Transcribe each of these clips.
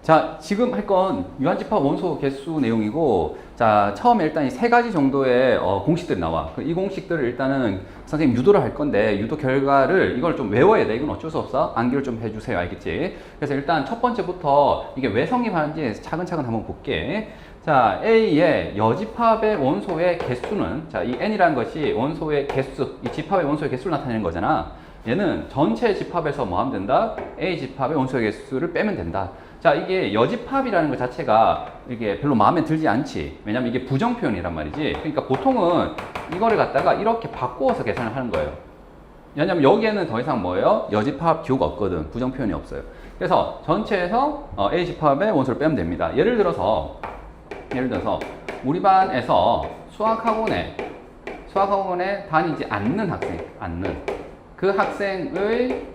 자, 지금 할 건 유한집합 원소 개수 내용이고, 자, 처음에 일단 이 세 가지 정도의 공식들이 나와. 이 공식들을 일단은 선생님 유도를 할 건데, 유도 결과를 이걸 좀 외워야 돼. 이건 어쩔 수 없어. 암기를 좀 해주세요. 알겠지? 그래서 일단 첫 번째부터 이게 왜 성립하는지 차근차근 한번 볼게. 자, A의 여집합의 원소의 개수는, 자, 이 N이라는 것이 원소의 개수, 이 집합의 원소의 개수를 나타내는 거잖아. 얘는 전체 집합에서 뭐 하면 된다? A 집합의 원소의 개수를 빼면 된다. 자, 이게 여집합이라는 것 자체가 이게 별로 마음에 들지 않지. 왜냐면 이게 부정 표현이란 말이지. 그러니까 보통은 이거를 갖다가 이렇게 바꾸어서 계산을 하는 거예요. 왜냐면 여기에는 더 이상 뭐예요? 여집합 기호가 없거든. 부정 표현이 없어요. 그래서 전체에서 A 집합의 원소를 빼면 됩니다. 예를 들어서 우리 반에서 수학학원에 다니지 않는 학생, 그 학생의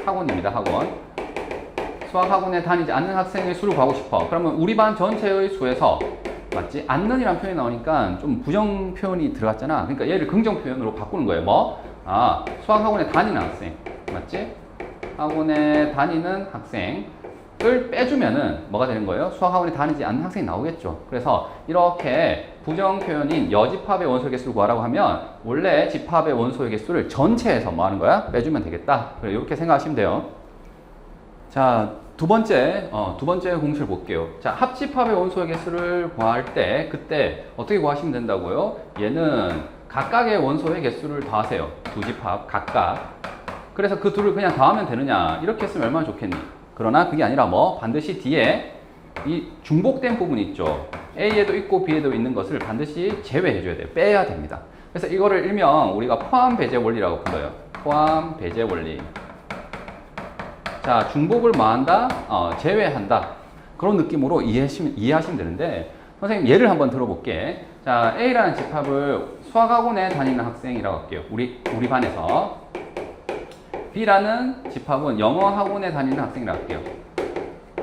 학원입니다. 학원. 수학학원에 다니지 않는 학생의 수를 구하고 싶어. 그러면 우리 반 전체의 수에서, 맞지? 않는이라는 표현이 나오니까 좀 부정 표현이 들어갔잖아. 그러니까 얘를 긍정 표현으로 바꾸는 거예요. 뭐? 아, 수학학원에 다니는 학생. 맞지? 학원에 다니는 학생을 빼주면은 뭐가 되는 거예요? 수학학원에 다니지 않는 학생이 나오겠죠. 그래서 이렇게 부정 표현인 여집합의 원소의 개수를 구하라고 하면 원래 집합의 원소의 개수를 전체에서 뭐 하는 거야? 빼주면 되겠다. 그래, 이렇게 생각하시면 돼요. 자, 두 번째 공식을 볼게요. 자, 합집합의 원소의 개수를 구할 때, 그때 어떻게 구하시면 된다고요? 얘는 각각의 원소의 개수를 더하세요. 두 집합, 각각. 그래서 그 둘을 그냥 더하면 되느냐? 이렇게 했으면 얼마나 좋겠니? 그러나 그게 아니라 뭐, 반드시 뒤에 이 중복된 부분이 있죠. A에도 있고 B에도 있는 것을 반드시 제외해줘야 돼요. 빼야 됩니다. 그래서 이거를 일명 우리가 포함 배제 원리라고 불러요. 포함 배제 원리. 자, 중복을 뭐한다? 제외한다. 그런 느낌으로 이해하시면 되는데, 선생님 예를 한번 들어볼게. 자, A라는 집합을 수학학원에 다니는 학생이라고 할게요. 우리 반에서. B라는 집합은 영어학원에 다니는 학생이라고 할게요.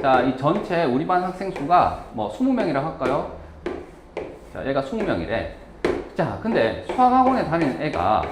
자, 이 전체 우리 반 학생 수가 뭐 20명이라고 할까요? 자, 얘가 20명이래. 자, 근데 수학학원에 다니는 애가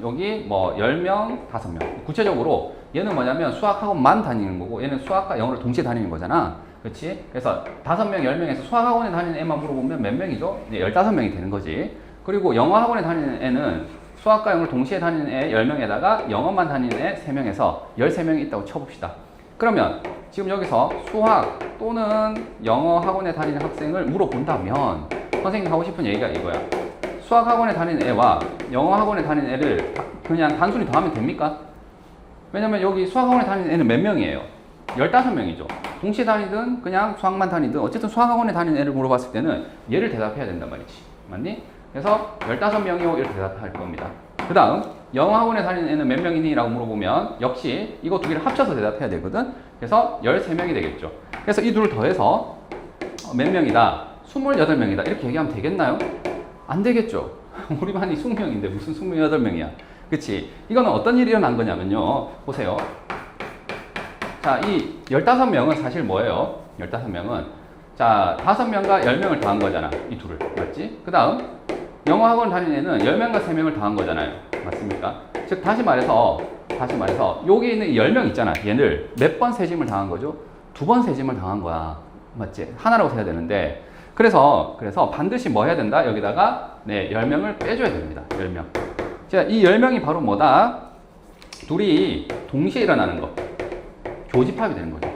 여기 뭐 10명, 5명. 구체적으로 얘는 뭐냐면 수학학원만 다니는 거고 얘는 수학과 영어를 동시에 다니는 거잖아. 그렇지? 그래서 5명, 10명에서 수학학원에 다니는 애만 물어보면 몇 명이죠? 15명이 되는 거지. 그리고 영어학원에 다니는 애는 수학과 영어를 동시에 다니는 애 10명에다가 영어만 다니는 애 3명에서 13명이 있다고 쳐봅시다. 그러면 지금 여기서 수학 또는 영어학원에 다니는 학생을 물어본다면 선생님이 하고 싶은 얘기가 이거야. 수학학원에 다니는 애와 영어학원에 다니는 애를 그냥 단순히 더하면 됩니까? 왜냐면 여기 수학학원에 다니는 애는 몇 명이에요? 15명이죠. 동시에 다니든 그냥 수학만 다니든 어쨌든 수학학원에 다니는 애를 물어봤을 때는 얘를 대답해야 된단 말이지. 맞니? 그래서 15명이요 이렇게 대답할 겁니다. 그 다음 영어학원에 다니는 애는 몇 명이니? 라고 물어보면 역시 이거 두 개를 합쳐서 대답해야 되거든. 그래서 13명이 되겠죠. 그래서 이 둘을 더해서 몇 명이다? 28명이다. 이렇게 얘기하면 되겠나요? 안 되겠죠. 우리 반이 20명인데 무슨 28명이야. 그치? 이거는 어떤 일이 일어난 거냐면요. 보세요. 자, 이 15명은 사실 뭐예요? 15명은 자, 5명과 10명을 더한 거잖아. 이 둘을. 맞지? 그 다음 영어학원 다니는 애는 10명과 3명을 더한 거잖아요. 맞습니까? 즉 다시 말해서 여기 있는 10명 있잖아. 얘를 몇 번 세짐을 당한 거죠? 2번 세짐을 당한 거야. 맞지? 하나라고 세야 되는데 그래서 반드시 뭐 해야 된다? 여기다가 10명을 빼줘야 됩니다. 10명. 자, 이 10명이 바로 뭐다? 둘이 동시에 일어나는 거. 교집합이 되는 거죠.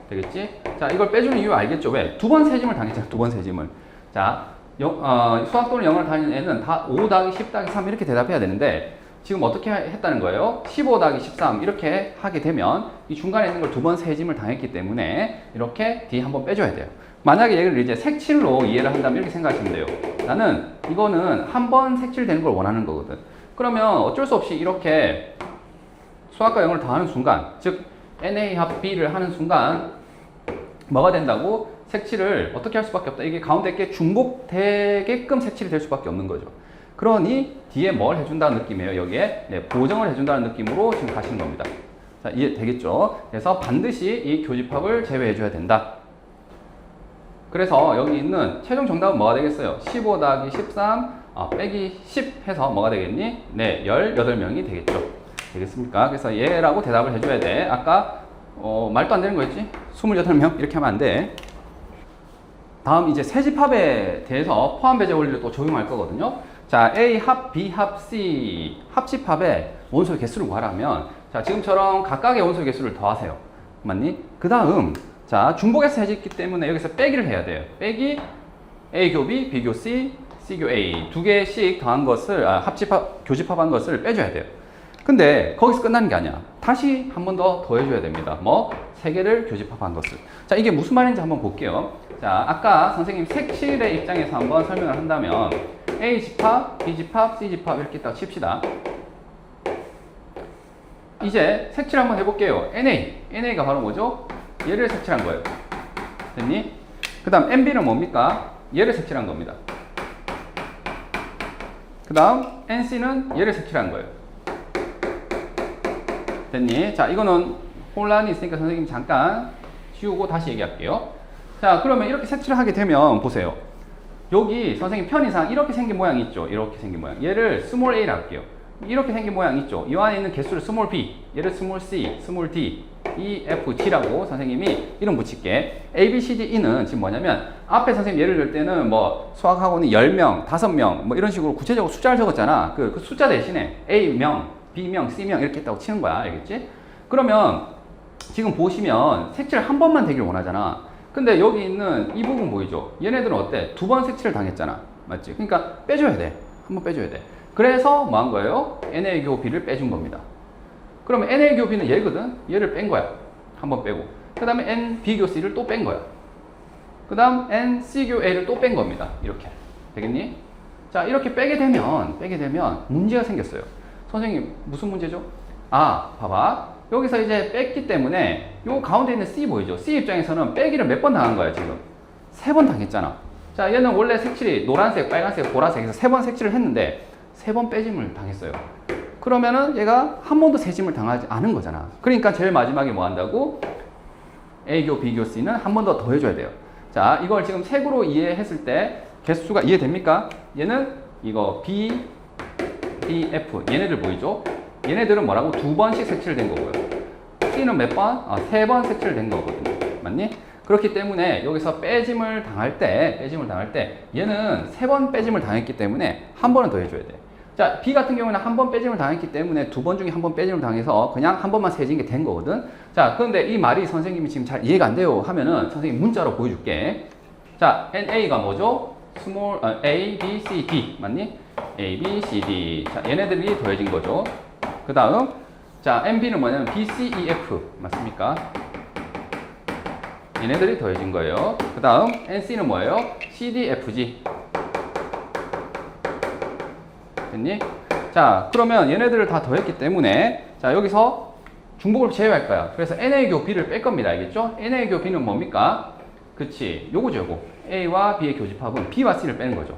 되겠지? 자, 이걸 빼주는 이유 알겠죠? 왜? 2번 세짐을 당했잖아. 2번 세짐을. 자, 수학 또는 영어를 다니는 애는 다 5 더하기 10 더하기 3 이렇게 대답해야 되는데 지금 어떻게 했다는 거예요? 15 더하기 13 이렇게 하게 되면 이 중간에 있는 걸 2번 세짐을 당했기 때문에 이렇게 D 한번 빼줘야 돼요. 만약에 얘를 이제 색칠로 이해를 한다면 이렇게 생각하시면 돼요. 나는 이거는 한 번 색칠되는 걸 원하는 거거든. 그러면 어쩔 수 없이 이렇게 수학과 영어를 더하는 순간, 즉 NA 합 B를 하는 순간 뭐가 된다고? 색칠을 어떻게 할 수밖에 없다. 이게 가운데 게 중복되게끔 색칠이 될 수밖에 없는 거죠. 그러니 뒤에 뭘 해준다는 느낌이에요. 여기에 보정을 해준다는 느낌으로 지금 가시는 겁니다. 자, 이해되겠죠? 그래서 반드시 이 교집합을 제외해줘야 된다. 그래서 여기 있는 최종 정답은 뭐가 되겠어요? 15 더하기 13 빼기 10 해서 뭐가 되겠니? 네, 18명이 되겠죠. 되겠습니까? 그래서 얘라고 대답을 해줘야 돼. 아까 말도 안 되는 거였지? 28명? 이렇게 하면 안 돼. 다음 이제 세집합에 대해서 포함 배제 원리를 또 적용할 거거든요. 자, A 합, B 합, C 합집합의 원소의 개수를 구하라면, 자, 지금처럼 각각의 원소의 개수를 더하세요. 맞니? 그 다음, 자, 중복에서 해졌기 때문에 여기서 빼기를 해야 돼요. 빼기 A 교 B, B 교 C, C 교 A 두 개씩 더한 것을, 교집합한 것을 빼줘야 돼요. 근데 거기서 끝나는 게 아니야. 다시 한 번 더 더해줘야 됩니다. 뭐? 세 개를 교집합한 것을. 자, 이게 무슨 말인지 한번 볼게요. 자, 아까 선생님 색칠의 입장에서 한번 설명을 한다면 A 집합, B 집합, C 집합 이렇게 딱 칩시다. 이제 색칠 한번 해볼게요. NA가 바로 뭐죠? 얘를 색칠한 거예요. 됐니? 그 다음 NB는 뭡니까? 얘를 색칠한 겁니다. 그 다음 NC는 얘를 색칠한 거예요. 됐니? 자, 이거는 혼란이 있으니까 선생님 잠깐 지우고 다시 얘기할게요. 자, 그러면 이렇게 색칠을 하게 되면 보세요. 여기 선생님 편의상 이렇게 생긴 모양이 있죠. 이렇게 생긴 모양. 얘를 스몰 a라고 할게요. 이렇게 생긴 모양이 있죠. 이 안에 있는 개수를 스몰 b, 얘를 스몰 c, 스몰 d, e, f, g라고 선생님이 이름 붙일게. a, b, c, d, e는 지금 뭐냐면 앞에 선생님 예를 들 때는 뭐 수학학원이 10명, 5명 뭐 이런 식으로 구체적으로 숫자를 적었잖아. 그 숫자 대신에 a명, b명, c명 이렇게 했다고 치는 거야. 알겠지? 그러면 지금 보시면 색칠 한 번만 되길 원하잖아. 근데 여기 있는 이 부분 보이죠? 얘네들은 어때? 두 번 색칠을 당했잖아. 맞지? 그러니까 빼줘야 돼. 한 번 빼줘야 돼. 그래서 뭐 한 거예요? NA 교 B를 빼준 겁니다. 그러면 NA 교 B는 얘거든? 얘를 뺀 거야. 한 번 빼고. 그 다음에 NB 교 C를 또 뺀 거야. 그 다음 NC 교 A를 또 뺀 겁니다. 이렇게. 되겠니? 자, 이렇게 빼게 되면 문제가 생겼어요. 선생님, 무슨 문제죠? 봐봐. 여기서 이제 뺐기 때문에 요 가운데 있는 C 보이죠? C 입장에서는 빼기를 몇 번 당한 거야, 지금? 3번 당했잖아. 자, 얘는 원래 색칠이 노란색, 빨간색, 보라색에서 3번 색칠을 했는데 3번 빼짐을 당했어요. 그러면은 얘가 한 번도 세짐을 당하지 않은 거잖아. 그러니까 제일 마지막에 뭐 한다고? A교, B교, C는 한 번 더 더해줘야 돼요. 자, 이걸 지금 색으로 이해했을 때 개수가 이해됩니까? 얘는 이거 B, B, F 얘네들 보이죠? 얘네들은 뭐라고? 2번씩 색칠된 거고요. C는 몇 번? 3번 색칠된 거거든요. 맞니? 그렇기 때문에 여기서 빼짐을 당할 때 얘는 3번 빼짐을 당했기 때문에 한 번은 더 해줘야 돼. 자, B 같은 경우는 한 번 빼짐을 당했기 때문에 2번 중에 한 번 빼짐을 당해서 그냥 한 번만 세진 게 된 거거든. 자, 그런데 이 말이 선생님이 지금 잘 이해가 안 돼요 하면은 선생님 문자로 보여줄게. 자, NA가 뭐죠? 스몰 A, B, C, D 맞니? A, B, C, D. 자, 얘네들이 더해진 거죠. 그 다음 자, NB는 뭐냐면 B, C, E, F 맞습니까? 얘네들이 더해진 거예요. 그 다음 NC는 뭐예요? C, D, F, G 됐니? 자, 그러면 얘네들을 다 더했기 때문에 자, 여기서 중복을 제외할 거야. 그래서 NA교 B를 뺄 겁니다. 알겠죠? NA교 B는 뭡니까? 그치, 요거죠, 요거. A와 B의 교집합은 B와 C를 빼는 거죠.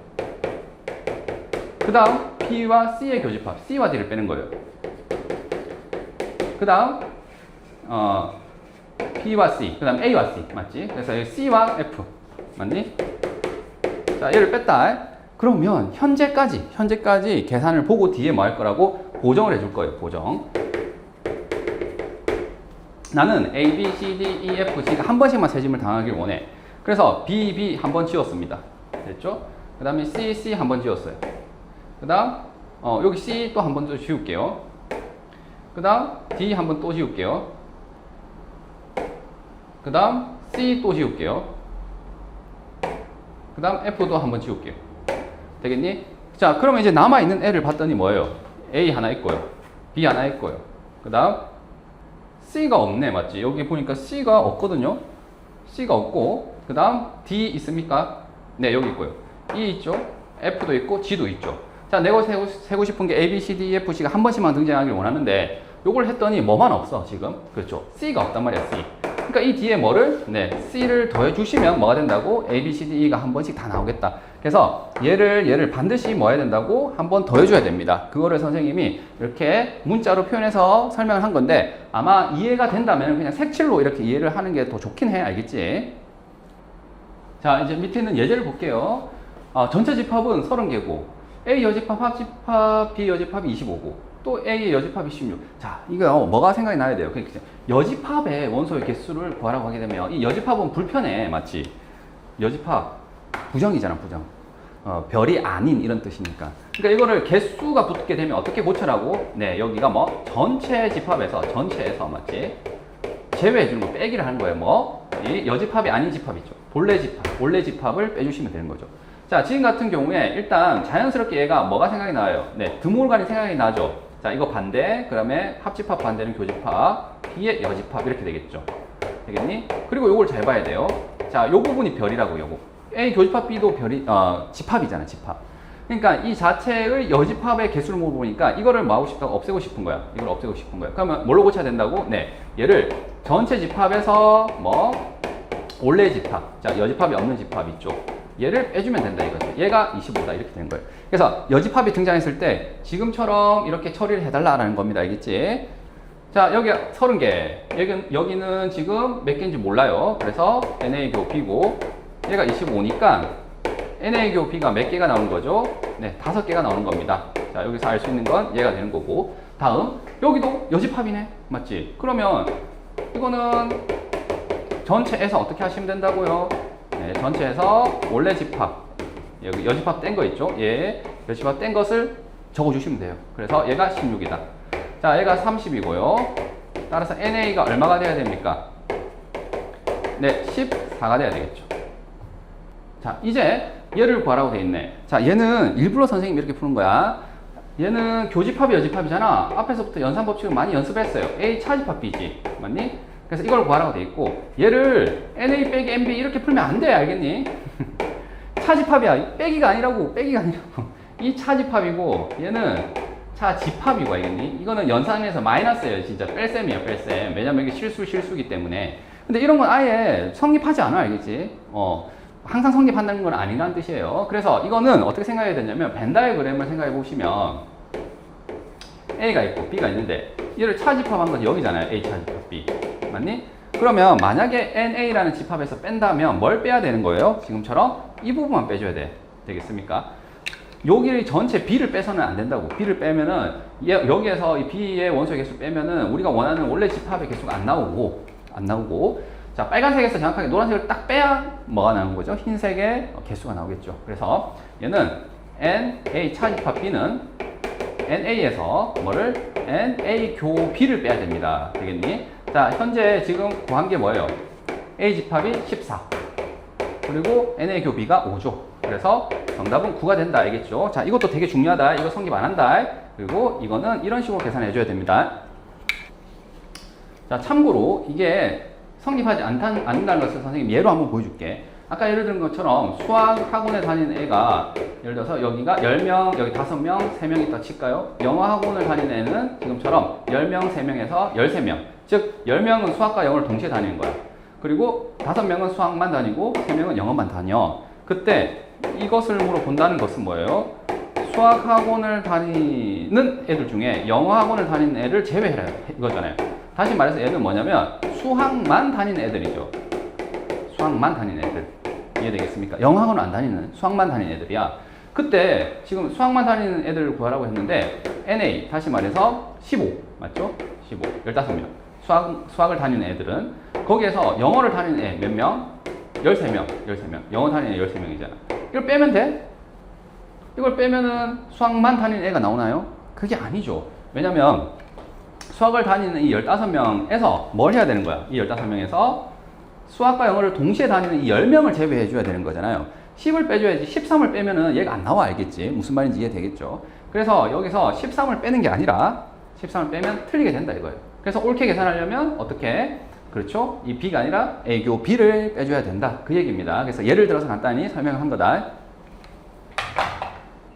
그 다음 B와 C의 교집합, C와 D를 빼는 거예요. 그 다음 B와 C, 그 다음 A와 C 맞지? 그래서 C와 F 맞니? 자, 얘를 뺐다. 그러면 현재까지 계산을 보고 뒤에 뭐 할 거라고? 보정을 해줄 거예요. 보정. 나는 A, B, C, D, E, F, G가 한 번씩만 세짐을 당하길 원해. 그래서 B, B 한 번 지웠습니다. 됐죠? 그 다음에 C, C 한 번 지웠어요. 그 다음 여기 C 또 한 번 더 지울게요. 그 다음 D 한 번 또 지울게요. 그 다음 C 또 지울게요. 그 다음 F도 한 번 지울게요. 되겠니? 자, 그러면 이제 남아있는 애를 봤더니 뭐예요? A 하나 있고요. B 하나 있고요. 그 다음 C가 없네. 맞지? 여기 보니까 C가 없거든요. C가 없고 그 다음 D 있습니까? 네, 여기 있고요. E 있죠? F도 있고 G도 있죠. 자, 내가 세고 싶은 게 A, B, C, D, E, F, G가 한 번씩만 등장하길 원하는데 요걸 했더니 뭐만 없어 지금. 그렇죠? C가 없단 말이야. C. 그러니까 이 뒤에 뭐를? 네, C를 더해 주시면 뭐가 된다고? A, B, C, D, E가 한 번씩 다 나오겠다. 그래서 얘를 반드시 뭐 해야 된다고? 한 번 더 해줘야 됩니다. 그거를 선생님이 이렇게 문자로 표현해서 설명을 한 건데 아마 이해가 된다면 그냥 색칠로 이렇게 이해를 하는 게 더 좋긴 해. 알겠지? 자, 이제 밑에 있는 예제를 볼게요. 전체 집합은 30개고 A 여집합, 합집합, B 여집합이 25고 또 A의 여집합이 16. 자, 이거 뭐가 생각이 나야 돼요. 그러니까 여집합의 원소의 개수를 구하라고 하게 되면 이 여집합은 불편해. 맞지? 여집합 부정이잖아, 부정. 별이 아닌 이런 뜻이니까. 그러니까 이거를 개수가 붙게 되면 어떻게 고쳐라고? 네, 여기가 뭐 전체 집합에서 전체에서 맞지? 제외해 주는 거 빼기를 하는 거예요. 뭐? 이 여집합이 아닌 집합 있죠. 본래 집합을 빼주시면 되는 거죠. 자, 지금 같은 경우에 일단 자연스럽게 얘가 뭐가 생각이 나요? 네, 드모르간이 생각이 나죠. 자, 이거 반대, 그 다음에 합집합 반대는 교집합, B의 여집합 이렇게 되겠죠. 되겠니? 그리고 요걸 잘 봐야 돼요. 자, 요 부분이 별이라고, 요거. A 교집합 B도 별이, 집합이잖아, 집합. 그러니까 이 자체의 여집합의 개수를 물어보니까 이거를 뭐 하고 싶다고? 없애고 싶은 거야. 이걸 없애고 싶은 거야. 그러면 뭘로 고쳐야 된다고? 네, 얘를 전체 집합에서 뭐, 원래 집합. 자, 여집합이 없는 집합 이쪽. 얘를 빼주면 된다 이거죠. 얘가 25다 이렇게 되는 거예요. 그래서 여집합이 등장했을 때 지금처럼 이렇게 처리를 해달라는 겁니다. 알겠지? 자, 여기 30개. 여기는 지금 몇 개인지 몰라요. 그래서 NA 교 B고 얘가 25니까 NA 교 B가 몇 개가 나오는 거죠? 네, 5개가 나오는 겁니다. 자, 여기서 알 수 있는 건 얘가 되는 거고. 다음, 여기도 여집합이네. 맞지? 그러면 이거는 전체에서 어떻게 하시면 된다고요? 네, 전체에서 원래 집합, 여기 여집합 뗀 거 있죠? 예, 여집합 뗀 것을 적어주시면 돼요. 그래서 얘가 16이다. 자, 얘가 30이고요. 따라서 NA가 얼마가 돼야 됩니까? 네, 14가 돼야 되겠죠. 자, 이제 얘를 구하라고 돼 있네. 자, 얘는 일부러 선생님이 이렇게 푸는 거야. 얘는 교집합이 여집합이잖아. 앞에서부터 연산법칙을 많이 연습했어요. A 차집합 B지. 맞니? 그래서 이걸 구하라고 돼 있고 얘를 NA 빼기 NB 이렇게 풀면 안 돼. 알겠니? 차집합이야. 빼기가 아니라고. 빼기가 아니라고. 이 차집합이고 얘는 차집합이고 알겠니? 이거는 연산에서 마이너스예요. 진짜 뺄셈이에요. 뺄셈. 왜냐면 이게 실수기 때문에. 근데 이런 건 아예 성립하지 않아. 알겠지? 항상 성립한다는 건 아니라는 뜻이에요. 그래서 이거는 어떻게 생각해야 되냐면 벤 다이어그램을 생각해 보시면 A가 있고 B가 있는데 얘를 차집합한 건 여기잖아요. A 차집합 B. 맞니? 그러면 만약에 NA라는 집합에서 뺀다면 뭘 빼야 되는 거예요? 지금처럼 이 부분만 빼줘야 되겠습니까? 여기 전체 B를 빼서는 안 된다고. B를 빼면은 여기에서 이 B의 원소의 개수 빼면은 우리가 원하는 원래 집합의 개수가 안 나오고 자, 빨간색에서 정확하게 노란색을 딱 빼야 뭐가 나오는 거죠? 흰색의 개수가 나오겠죠. 그래서 얘는 NA 차집합 B는 NA에서 뭐를? NA 교 B를 빼야 됩니다. 되겠니? 자, 현재 지금 구한 게 뭐예요? A 집합이 14. 그리고 NA 교 B가 5죠. 그래서 정답은 9가 된다. 알겠죠? 자, 이것도 되게 중요하다. 이거 성립 안 한다. 그리고 이거는 이런 식으로 계산해 줘야 됩니다. 자, 참고로 이게 성립하지 않는다는 것을 선생님 예로 한번 보여줄게. 아까 예를 든 것처럼 수학 학원에 다니는 애가 예를 들어서 여기가 10명, 여기 5명, 3명 있다 칠까요? 영어 학원을 다니는 애는 지금처럼 10명, 3명에서 13명. 즉 10명은 수학과 영어를 동시에 다니는 거야. 그리고 5명은 수학만 다니고 3명은 영어만 다녀. 그때 이것을 물어본다는 것은 뭐예요? 수학 학원을 다니는 애들 중에 영어 학원을 다니는 애를 제외해라 이거잖아요. 다시 말해서 얘는 뭐냐면 수학만 다니는 애들이죠. 수학만 다니는 애들. 이해되겠습니까? 영어 학원을 안 다니는 수학만 다니는 애들이야. 그때 지금 수학만 다니는 애들을 구하라고 했는데 NA 다시 말해서 15 맞죠? 15 15명 수학을 다니는 애들은 거기에서 영어를 다니는 애 몇 명? 13명 영어 다니는 애 13명이잖아. 이걸 빼면 돼? 이걸 빼면은 수학만 다니는 애가 나오나요? 그게 아니죠. 왜냐면 수학을 다니는 이 15명에서 뭘 해야 되는 거야? 이 15명에서 수학과 영어를 동시에 다니는 이 10명을 제외해 줘야 되는 거잖아요. 10을 빼줘야지 13을 빼면은 얘가 안 나와. 알겠지? 무슨 말인지 이해되겠죠? 그래서 여기서 13을 빼는 게 아니라 13을 빼면 틀리게 된다 이거예요. 그래서 옳게 계산하려면 어떻게? 그렇죠? 이 B가 아니라 A교 B를 빼줘야 된다. 그 얘기입니다. 그래서 예를 들어서 간단히 설명을 한 거다.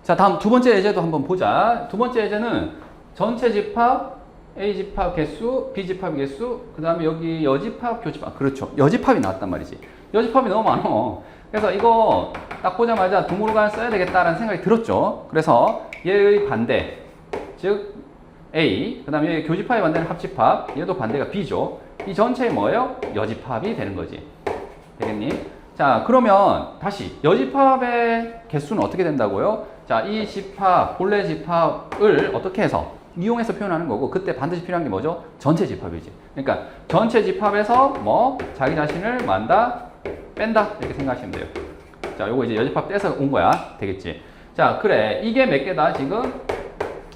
자, 다음 두 번째 예제도 한번 보자. 두 번째 예제는 전체 집합, A 집합 개수, B 집합 개수, 그 다음에 여기 여집합, 교집합. 그렇죠. 여집합이 나왔단 말이지. 여집합이 너무 많어. 그래서 이거 딱 보자마자 드모르간 써야 되겠다라는 생각이 들었죠. 그래서 얘의 반대, 즉 A, 그 다음에 얘 교집합의 반대는 합집합, 얘도 반대가 B죠. 이 전체에 뭐예요? 여집합이 되는 거지. 되겠니? 자, 그러면 다시 여집합의 개수는 어떻게 된다고요? 자, 이 집합, 본래 집합을 어떻게 해서 이용해서 표현하는 거고, 그때 반드시 필요한 게 뭐죠? 전체 집합이지. 그러니까 전체 집합에서 뭐 자기 자신을 만다, 뺀다 이렇게 생각하시면 돼요. 자, 요거 이제 여집합 떼서 온 거야. 되겠지? 자, 그래. 이게 몇 개다? 지금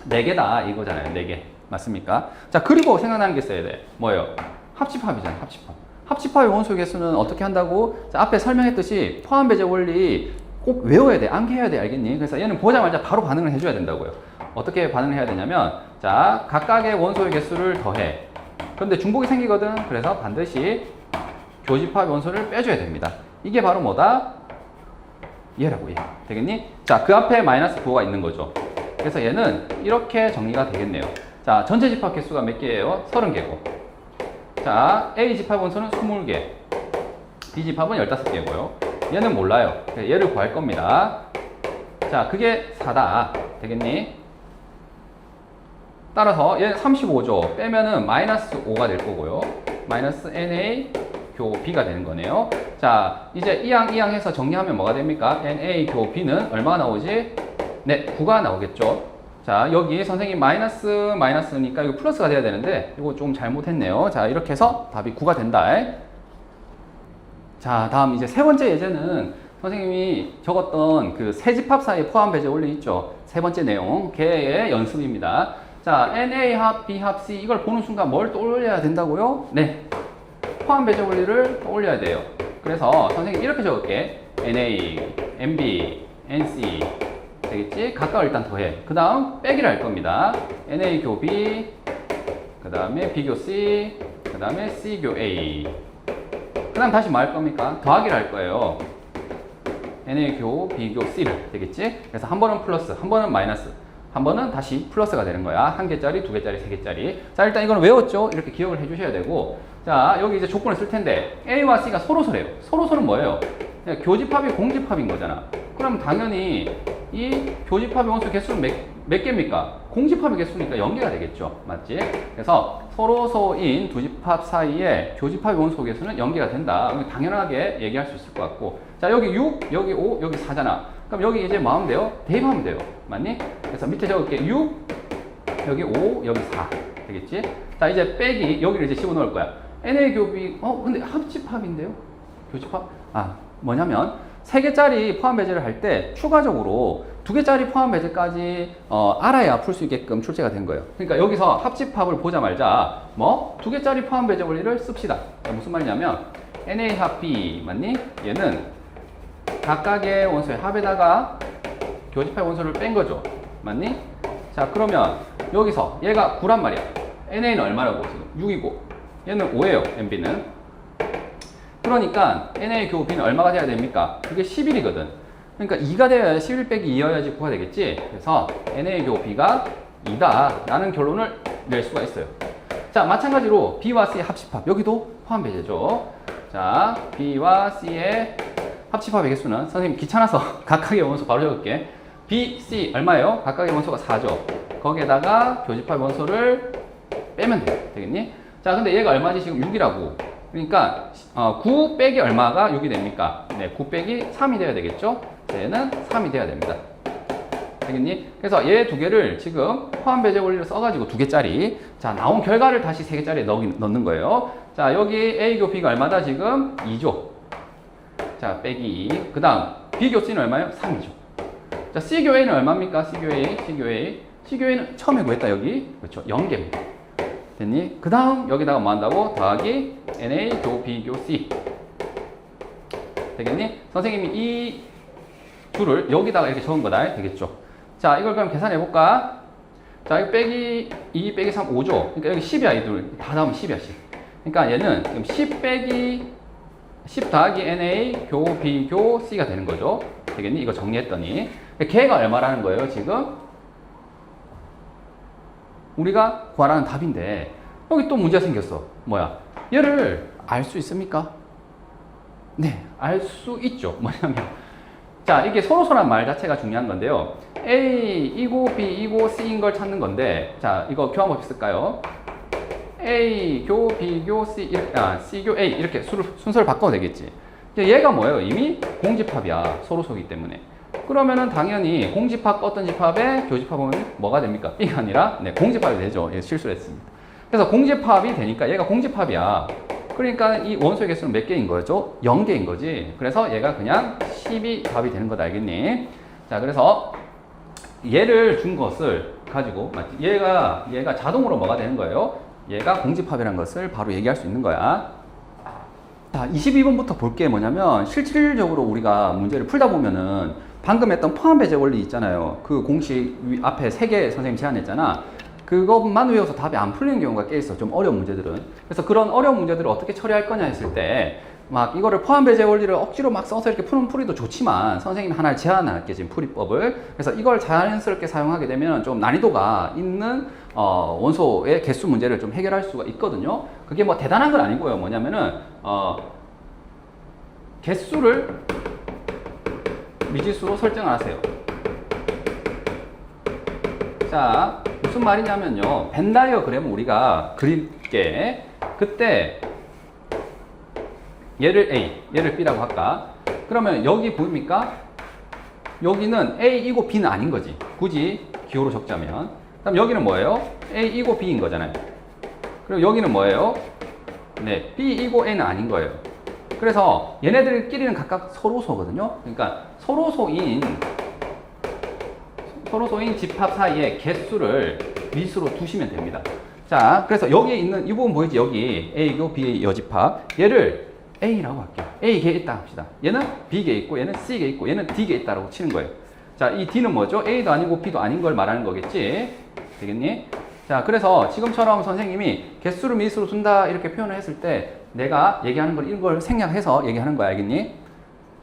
4개다 이거잖아요. 4개. 맞습니까? 자, 그리고 생각나는 게 있어야 돼. 뭐예요? 합집합이잖아. 합집합. 합집합의 원소 개수는 어떻게 한다고? 자, 앞에 설명했듯이 포함 배제 원리 꼭 외워야 돼. 암기해야 돼. 알겠니? 그래서 얘는 보자마자 바로 반응을 해줘야 된다고요. 어떻게 반응을 해야 되냐면, 자, 각각의 원소의 개수를 더해. 그런데 중복이 생기거든. 그래서 반드시 교집합 원소를 빼줘야 됩니다. 이게 바로 뭐다? 얘라고, 얘. 되겠니? 자, 그 앞에 마이너스 9가 있는 거죠. 그래서 얘는 이렇게 정리가 되겠네요. 자, 전체 집합 개수가 몇 개예요? 30개고. 자, A 집합 원소는 20개. B 집합은 15개고요. 얘는 몰라요. 얘를 구할 겁니다. 자, 그게 4다. 되겠니? 따라서 얘는 35죠. 빼면은 마이너스 5가 될 거고요. 마이너스 NA 교 B가 되는 거네요. 자, 이제 이항 해서 정리하면 뭐가 됩니까? NA 교 B는 얼마가 나오지? 네, 9가 나오겠죠. 자, 여기 선생님 마이너스니까 이거 플러스가 돼야 되는데 이거 좀 잘못했네요. 자, 이렇게 해서 답이 9가 된다. 자, 다음 이제 세 번째 예제는 선생님이 적었던 그 세 집합 사이 포함 배제 원리 있죠. 세 번째 내용, 걔의 연습입니다. 자, NA 합, B 합, C 이걸 보는 순간 뭘 떠올려야 된다고요? 네, 포함 배제 원리를 떠올려야 돼요. 그래서 선생님 이렇게 적을게. NA, NB, NC 되겠지? 각각을 일단 더해. 그 다음 빼기를 할 겁니다. NA 교 B, 그 다음에 B 교 C, 그 다음에 C 교 A. 그 다음 다시 뭐 할 겁니까? 더하기를 할 거예요. NA 교 B 교 C를. 되겠지? 그래서 한 번은 플러스, 한 번은 마이너스, 한 번은 다시 플러스가 되는 거야. 1개짜리, 2개짜리, 3개짜리. 자, 일단 이거는 외웠죠? 이렇게 기억을 해 주셔야 되고. 자, 여기 이제 조건을 쓸 텐데 A와 C가 서로서래요. 서로서는 뭐예요? 교집합이 공집합인 거잖아. 그럼 당연히 이 교집합의 원소 개수는 몇 개입니까? 공집합의 개수니까 0개가 되겠죠. 맞지? 그래서 서로서인 두 집합 사이에 교집합의 원소 개수는 0개가 된다. 당연하게 얘기할 수 있을 것 같고. 자, 여기 6, 여기 5, 여기 4잖아. 그럼 여기 이제 뭐 하면 돼요? 대입하면 돼요. 맞니? 그래서 밑에 적을게. 6, 여기 5, 여기 4. 되겠지? 자, 이제 빼기, 여기를 이제 집어넣을 거야. NA 교비, 근데 합집합인데요? 교집합? 뭐냐면, 3개짜리 포함 배제를 할 때 추가적으로 2개짜리 포함 배제까지 알아야 풀 수 있게끔 출제가 된 거예요. 그러니까 여기서 합집합을 보자 말자 2개짜리 포함 배제 원리를 씁시다. 무슨 말이냐면 NA 합 B 맞니? 얘는 각각의 원소의 합에다가 교집합 원소를 뺀 거죠. 맞니? 자, 그러면 여기서 얘가 9란 말이야. NA는 얼마라고? 지금 6이고 얘는 5예요. NB는. 그러니까 NA 교 B는 얼마가 돼야 됩니까? 그게 11이거든. 그러니까 2가 되어야 11 빼기 2여야지 9가 되겠지. 그래서 NA 교 B가 2다 라는 결론을 낼 수가 있어요. 자, 마찬가지로 B와 C의 합집합. 여기도 포함 배제죠. 자, B와 C의 합집합의 개수는 선생님 귀찮아서 각각의 원소 바로 적을게. B, C 얼마예요? 각각의 원소가 4죠. 거기에다가 교집합 원소를 빼면 돼. 되겠니? 자, 근데 얘가 얼마지? 지금 6이라고. 그러니까 9 빼기 얼마가 6이 됩니까? 네, 9 빼기 3이 돼야 되겠죠? 얘는 3이 돼야 됩니다. 되겠니? 그래서 얘 두 개를 지금 포함 배제 원리를 써가지고 2개짜리. 자, 나온 결과를 다시 3개짜리에 넣는 거예요. 자, 여기 A 교 B가 얼마다? 지금 2죠. 자, 빼기 2. 그 다음 B 교 C는 얼마예요? 3이죠. 자, C 교 A는 얼마입니까? C 교 A, C 교 A. C 교 A는 처음에 구했다 여기. 그렇죠. 0개입니다. 됐니? 그 다음 여기다가 뭐 한다고? 더하기 NA 교 B 교 C. 되겠니? 선생님이 이 줄을 여기다가 이렇게 적은 거다. 되겠죠? 자, 이걸 그럼 계산해 볼까? 자, 이거 빼기 2 빼기 3 5죠? 그러니까 여기 10이야. 이 둘 다 나오면 10이야. 10. 그러니까 얘는 지금 10 빼기 10 더하기 NA 교 B 교 C가 되는 거죠. 되겠니? 이거 정리했더니 걔가 얼마라는 거예요 지금? 우리가 구하라는 답인데 여기 또 문제가 생겼어. 뭐야? 얘를 알 수 있습니까? 네, 알 수 있죠. 뭐냐면 자, 이게 서로서란 말 자체가 중요한 건데요. A 이고 B 이고 C인 걸 찾는 건데 자, 이거 교환법 쓸까요? A 교 B 교 C C 교 A 이렇게 순서를 바꿔도 되겠지. 얘가 뭐예요? 이미 공집합이야. 서로서기 때문에. 그러면은 당연히 공집합 어떤 집합에 교집합은 뭐가 됩니까? B가 아니라 네, 공집합이 되죠. 예, 실수를 했습니다. 그래서 공집합이 되니까 얘가 공집합이야. 그러니까 이 원소의 개수는 몇 개인 거죠? 0개인 거지. 그래서 얘가 그냥 12답이 되는 거다. 알겠니? 자, 그래서 얘를 준 것을 가지고 얘가 자동으로 뭐가 되는 거예요? 얘가 공집합이라는 것을 바로 얘기할 수 있는 거야. 자, 22번부터 볼 게 뭐냐면 실질적으로 우리가 문제를 풀다 보면은 방금 했던 포함배제 원리 있잖아요. 그 공식 앞에 3개 선생님 제안했잖아. 그것만 외워서 답이 안 풀리는 경우가 꽤 있어. 좀 어려운 문제들은. 그래서 그런 어려운 문제들을 어떻게 처리할 거냐 했을 때 막 이거를 포함배제 원리를 억지로 막 써서 이렇게 푸는 풀이도 좋지만 선생님이 하나를 제안할게 지금 풀이법을. 그래서 이걸 자연스럽게 사용하게 되면 좀 난이도가 있는 원소의 개수 문제를 좀 해결할 수가 있거든요. 그게 뭐 대단한 건 아니고요. 뭐냐면은 개수를 미지수로 설정을 하세요. 자, 무슨 말이냐면요. 벤 다이어그램을 우리가 그릴게. 그때 얘를 A, 얘를 B라고 할까? 그러면 여기 보입니까? 여기는 A이고 B는 아닌 거지. 굳이 기호로 적자면. 그럼 여기는 뭐예요? A이고 B인 거잖아요. 그리고 여기는 뭐예요? 네, B이고 A는 아닌 거예요. 그래서 얘네들끼리는 각각 서로소거든요. 그러니까 서로소인 집합 사이에 개수를 미수로 두시면 됩니다. 자, 그래서 여기에 있는 이 부분 보이지? 여기 A이고 B의 여집합. 얘를 A라고 할게요. A개에 있다 합시다. 얘는 B개에 있고 얘는 C개에 있고 얘는 D개에 있다라고 치는 거예요. 자, 이 D는 뭐죠? A도 아니고 B도 아닌 걸 말하는 거겠지? 되겠니? 자, 그래서 지금처럼 선생님이 개수를 미수로 둔다 이렇게 표현을 했을 때 내가 얘기하는 걸 이걸 생략해서 얘기하는 거야. 알겠니?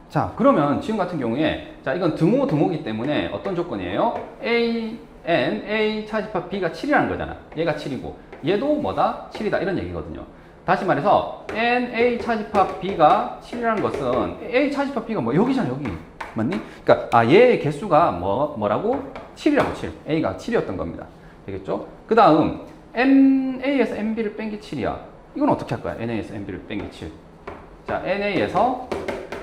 자, 그러면 지금 같은 경우에 자, 이건 등호이기 때문에 어떤 조건이에요? A 차집합 B가 7이라는 거잖아. 얘가 7이고 얘도 뭐다? 7이다 이런 얘기거든요. 다시 말해서 NA 차집합 B가 7이라는 것은 A 차집합 B가 뭐 여기잖아. 여기 맞니? 그러니까 얘의 개수가 뭐라고? 7이라고 7. A가 7이었던 겁니다. 되겠죠? 그 다음 NA에서 NB를 뺀 게 7이야. 이건 어떻게 할 거야? NA에서 NB를 뺀 게 7. 자, NA에서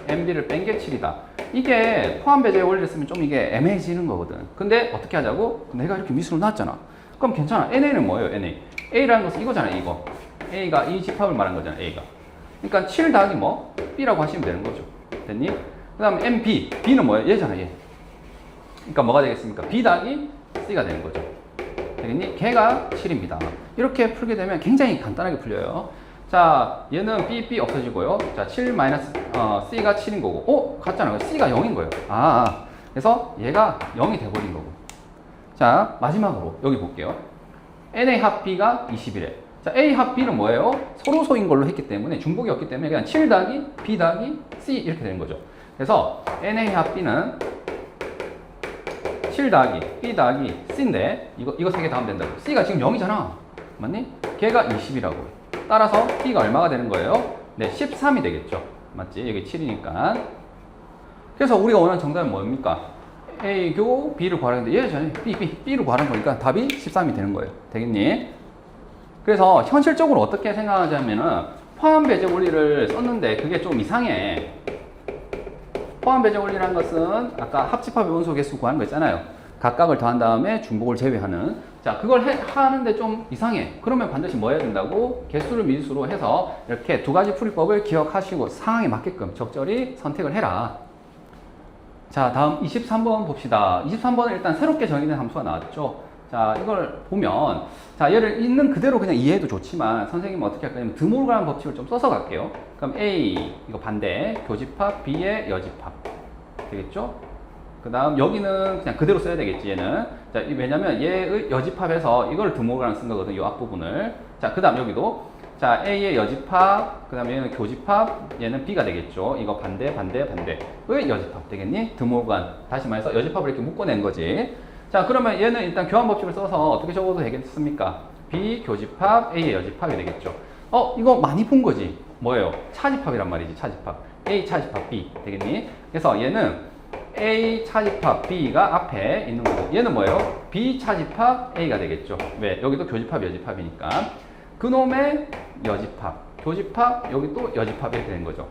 NB를 뺀 게 7이다. 이게 포함배제 원리를 쓰면 좀 이게 애매해지는 거거든. 근데 어떻게 하자고? 내가 이렇게 미수로 놨잖아. 그럼 괜찮아. NA는 뭐예요? NA. A라는 것은 이거잖아. 이거. A가 이 집합을 말한 거잖아. A가. 그러니까 7 더하기 뭐? B라고 하시면 되는 거죠. 됐니? 그 다음에 MB. B는 뭐예요? 얘잖아. 얘. 그러니까 뭐가 되겠습니까? B 더하기 C가 되는 거죠. 되겠니? 걔가 7입니다. 이렇게 풀게 되면 굉장히 간단하게 풀려요. 자, 얘는 B 없어지고요. 자, 7 마이너스 C가 7인 거고. 같잖아. C가 0인 거예요. 그래서 얘가 0이 돼버린 거고. 자, 마지막으로 여기 볼게요. NA 합 B가 21에. 자, A 합 B는 뭐예요? 서로소인 걸로 했기 때문에 중복이었기 때문에 그냥 7 더하기 B 더하기 C 이렇게 되는 거죠. 그래서 NA 합 B는 7 더하기 B 더하기 C인데 이거 3개 더하면 된다고. C가 지금 0이잖아. 맞니? 걔가 20이라고. 따라서 B가 얼마가 되는 거예요? 네, 13이 되겠죠. 맞지? 여기 7이니까. 그래서 우리가 원하는 정답은 뭡니까? A교 B를 구하라는데 얘잖아요. B를 구하는 거니까 답이 13이 되는 거예요. 되겠니? 그래서 현실적으로 어떻게 생각하자면은 포함배제 원리를 썼는데 그게 좀 이상해. 포함배제 원리라는 것은 아까 합집합의 원소 개수 구하는 거 있잖아요. 각각을 더한 다음에 중복을 제외하는. 자, 그걸 하는데 좀 이상해. 그러면 반드시 뭐 해야 된다고? 개수를 미수로 해서 이렇게 두 가지 풀이법을 기억하시고 상황에 맞게끔 적절히 선택을 해라. 자, 다음 23번 봅시다. 23번은 일단 새롭게 정의된 함수가 나왔죠. 자, 이걸 보면, 자, 얘를 있는 그대로 그냥 이해해도 좋지만, 선생님은 어떻게 할 거냐면, 드모르간 법칙을 좀 써서 갈게요. 그럼 A, 이거 반대, 교집합, B의 여집합. 되겠죠? 그 다음, 여기는 그냥 그대로 써야 되겠지, 얘는. 자, 왜냐면 얘의 여집합에서 이걸 드모르간 쓴 거거든, 요 앞부분을. 자, 그 다음 여기도. 자, A의 여집합, 그 다음에 얘는 교집합, 얘는 B가 되겠죠. 이거 반대의 여집합 되겠니? 드모르간. 다시 말해서 여집합을 이렇게 묶어낸 거지. 자, 그러면 얘는 일단 교환법칙을 써서 어떻게 적어도 되겠습니까? B 교집합, A의 여집합이 되겠죠. 이거 많이 본 거지. 뭐예요? 차집합이란 말이지, 차집합. A 차집합 B 되겠니? 그래서 얘는 A 차집합 B가 앞에 있는 거고, 얘는 뭐예요? B 차집합 A가 되겠죠. 왜? 여기도 교집합, 여집합이니까. 그놈의 여집합, 교집합, 여기 또 여집합 이렇게 되는 거죠.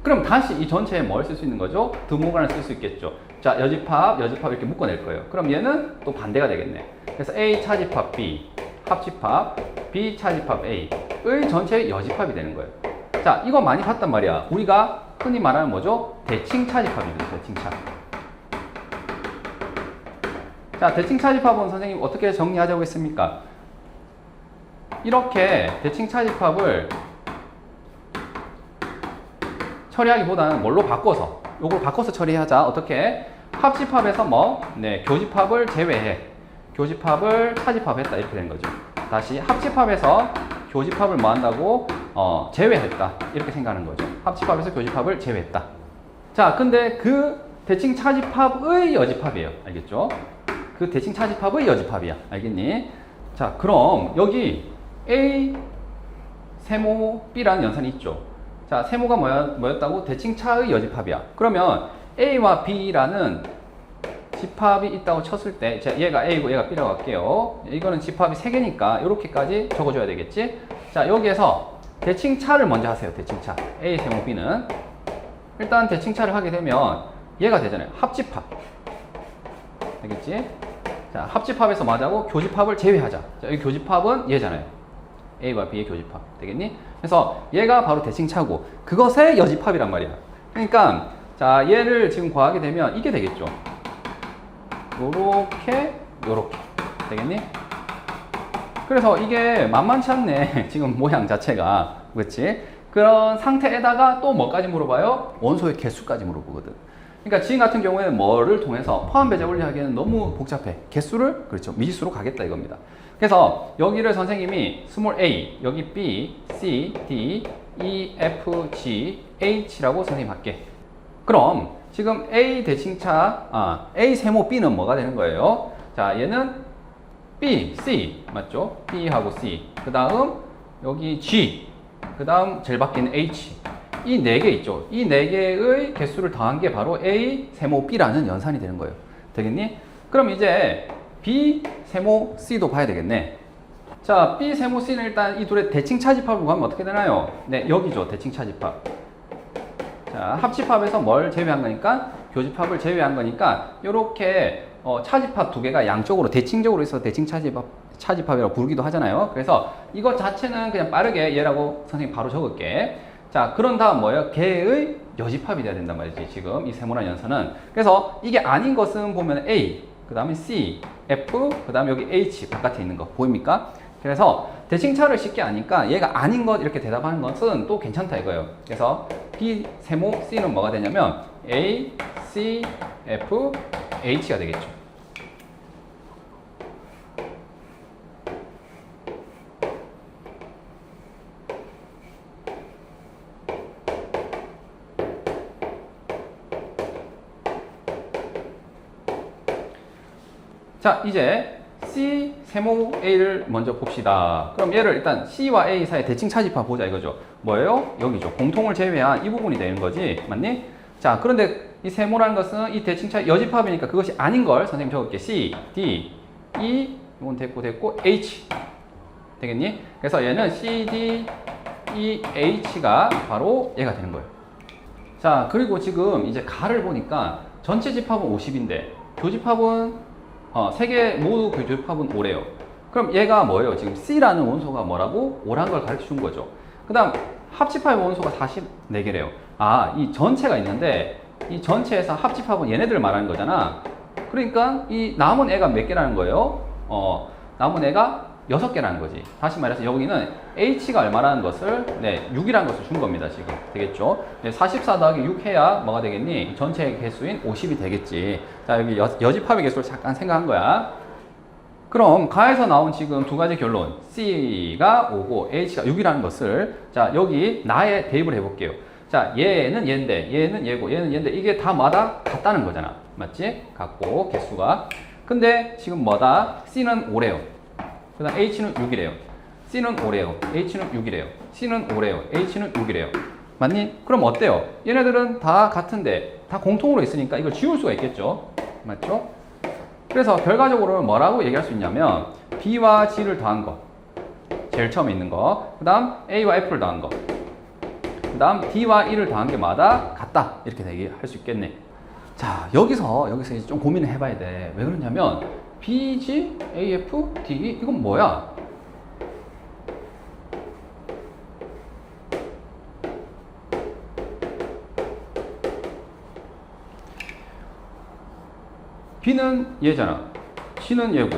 그럼 다시 이 전체에 뭘 쓸 수 있는 거죠? 드모간을 쓸 수 있겠죠. 자, 여집합 이렇게 묶어낼 거예요. 그럼 얘는 또 반대가 되겠네. 그래서 A 차집합 B, 합집합 B 차집합 A의 전체의 여집합이 되는 거예요. 자, 이거 많이 봤단 말이야. 우리가 흔히 말하는 뭐죠? 대칭 차집합입니다. 대칭 차. 자, 대칭 차집합은 선생님 어떻게 정리하자고 했습니까? 이렇게 대칭 차집합을 처리하기보다는 뭘로 바꿔서, 요걸 바꿔서 처리하자. 어떻게? 합집합에서 뭐? 네, 교집합을 제외해. 교집합을 차집합했다. 이렇게 된 거죠. 다시 합집합에서 교집합을 뭐 한다고? 제외했다. 이렇게 생각하는 거죠. 합집합에서 교집합을 제외했다. 자, 근데 그 대칭 차집합의 여집합이에요. 알겠죠? 그 대칭 차집합의 여집합이야. 알겠니? 자, 그럼 여기 A 세모 B라는 연산이 있죠. 자, 세모가 뭐였다고? 대칭 차의 여집합이야. 그러면 A와 B라는 집합이 있다고 쳤을 때, 자, 얘가 A고 얘가 B라고 할게요. 이거는 집합이 3개니까 이렇게까지 적어줘야 되겠지? 자, 여기에서 대칭차를 먼저 하세요. 대칭차. A 세모 B는. 일단 대칭차를 하게 되면 얘가 되잖아요. 합집합. 알겠지? 자, 합집합에서 맞하고 교집합을 제외하자. 자, 여기 교집합은 얘잖아요. A와 B의 교집합. 되겠니? 그래서 얘가 바로 대칭차고 그것의 여집합이란 말이야. 그러니까 자, 얘를 지금 구하게 되면 이게 되겠죠. 요렇게 되겠니? 그래서 이게 만만치 않네. 지금 모양 자체가. 그렇지? 그런 상태에다가 또 뭐까지 물어봐요? 원소의 개수까지 물어보거든. 그러니까 지금 같은 경우에는 뭐를 통해서 포함 배제 원리하기에는 너무 복잡해. 개수를 그렇죠. 미지수로 가겠다 이겁니다. 그래서 여기를 선생님이 스몰 a, 여기 b, c, d, e, f, g, h라고 선생님 할게. 그럼 지금 a 대칭차, a 세모 b는 뭐가 되는 거예요? 자, 얘는 b, c 맞죠? b하고 c. 그 다음 여기 g. 그 다음 제일 밖에 있는 h. 이 4개 있죠. 이 4개의 개수를 더한 게 바로 A 세모 B라는 연산이 되는 거예요. 되겠니? 그럼 이제 B 세모 C도 봐야 되겠네. 자, B 세모 C는 일단 이 둘의 대칭 차집합을 구하면 어떻게 되나요? 네, 여기죠. 대칭 차집합. 자, 합집합에서 뭘 제외한 거니까? 교집합을 제외한 거니까 요렇게 차집합 2개가 양쪽으로 대칭적으로 있어서 대칭 차집합이라고 부르기도 하잖아요. 그래서 이것 자체는 그냥 빠르게 얘라고 선생님 바로 적을게. 자, 그런 다음 뭐예요? 걔의 여집합이 돼야 된단 말이지. 지금 이 세모란 연산은. 그래서 이게 아닌 것은 보면 A, 그 다음에 C, F, 그 다음에 여기 H 바깥에 있는 거 보입니까? 그래서 대칭차를 쉽게 아니까 얘가 아닌 것 이렇게 대답하는 것은 또 괜찮다 이거예요. 그래서 B 세모 C는 뭐가 되냐면 A, C, F, H가 되겠죠. 자, 이제 C 세모 A를 먼저 봅시다. 그럼 얘를 일단 C와 A 사이의 대칭 차집합 보자 이거죠. 뭐예요? 여기죠. 공통을 제외한 이 부분이 되는 거지. 맞니? 자, 그런데 이 세모라는 것은 이 대칭 차 여집합이니까 그것이 아닌 걸 선생님 적을게. C, D, E, 이건 됐고, H. 되겠니? 그래서 얘는 C, D, E, H가 바로 얘가 되는 거예요. 자, 그리고 지금 이제 가를 보니까 전체 집합은 50인데 교집합은 3개 모두 교집합은 5래요. 그럼 얘가 뭐예요? 지금 C라는 원소가 뭐라고? 5란 걸 가르쳐 준 거죠. 그 다음 합집합의 원소가 44개래요. 아, 이 전체가 있는데 이 전체에서 합집합은 얘네들을 말하는 거잖아. 그러니까 이 남은 애가 몇 개라는 거예요? 남은 애가 6개라는 거지. 다시 말해서 여기는 H가 얼마라는 것을 6이라는 것을 준 겁니다. 지금 되겠죠? 44 더하기 6 해야 뭐가 되겠니? 전체 개수인 50이 되겠지. 자, 여기 여집합의 개수를 잠깐 생각한 거야. 그럼 가에서 나온 지금 두 가지 결론, C가 5고 H가 6이라는 것을 자, 여기 나에 대입을 해볼게요. 자, 얘는 얘인데 얘는 얘고 얘는 얘인데 이게 다 마다 같다는 거잖아. 맞지? 같고 개수가. 근데 지금 뭐다? C는 5래요. 그 다음 H는 6이래요. C는 5래요. H는 6이래요. C는 5래요. H는 6이래요. 맞니? 그럼 어때요? 얘네들은 다 같은데 다 공통으로 있으니까 이걸 지울 수가 있겠죠? 맞죠? 그래서 결과적으로 뭐라고 얘기할 수 있냐면 B와 G를 더한 거, 제일 처음에 있는 거, 그 다음 A와 F를 더한 거, 그 다음 D와 E를 더한 게 마다 같다. 이렇게 되게 할 수 있겠네. 자, 여기서 이제 좀 고민을 해봐야 돼. 왜 그러냐면 B, G, A, F, D, E 이건 뭐야? B는 얘잖아. C는 얘고.